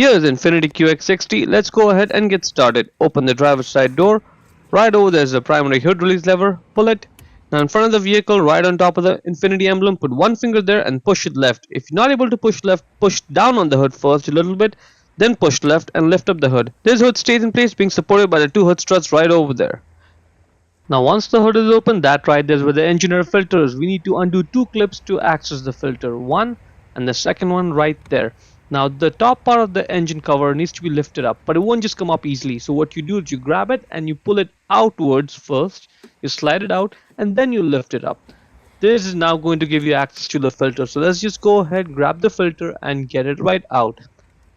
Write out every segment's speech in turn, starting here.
Here is Infiniti QX60. Let's go ahead and get started. Open the driver's side door. Right over there is a primary hood release lever. Pull it. Now in front of the vehicle, right on top of the Infiniti emblem, put one finger there and push it left. If you're not able to push left, push down on the hood first a little bit, then push left and lift up the hood. This hood stays in place, being supported by the two hood struts right over there. Now once the hood is open, that right there is where the engine air filter is. We need to undo two clips to access the filter. One and the second one right there. Now the top part of the engine cover needs to be lifted up, but it won't just come up easily. So what you do is you grab it and you pull it outwards first, you slide it out and then you lift it up. This is now going to give you access to the filter. So let's just go ahead, grab the filter and get it right out.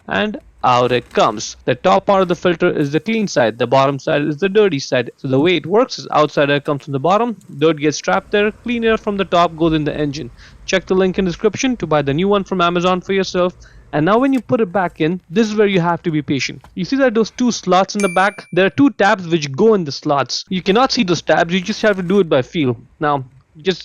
And out it comes. The top part of the filter is the clean side, the bottom side is the dirty side. So the way it works is outside air comes from the bottom, dirt gets trapped there, clean air from the top goes in the engine. Check the link in the description to buy the new one from Amazon for yourself. And now when you put it back in, this is where you have to be patient. You see that those two slots in the back? There are two tabs which go in the slots. You cannot see those tabs, you just have to do it by feel. Now,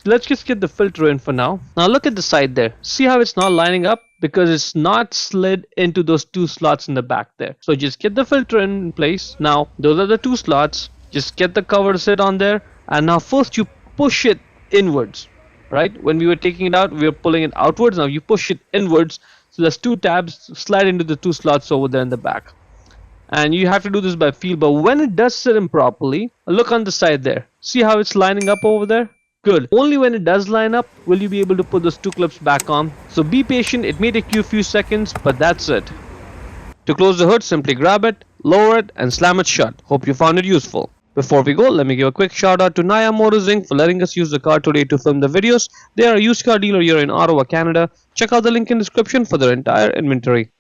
let's just get the filter in for now. Now look at the side there. See how it's not lining up? Because it's not slid into those two slots in the back there. So just get the filter in place. Now, those are the two slots. Just get the cover to sit on there. And now first you push it inwards. Right? When we were taking it out, we were pulling it outwards. Now you push it inwards. So there's two tabs, slide into the two slots over there in the back. And you have to do this by feel, but when it does sit in properly, look on the side there. See how it's lining up over there? Good. Only when it does line up will you be able to put those two clips back on. So be patient, it may take you a few seconds, but that's it. To close the hood, simply grab it, lower it, and slam it shut. Hope you found it useful. Before we go, let me give a quick shout out to Naya Motors Inc. for letting us use the car today to film the videos. They are a used car dealer here in Ottawa, Canada. Check out the link in the description for their entire inventory.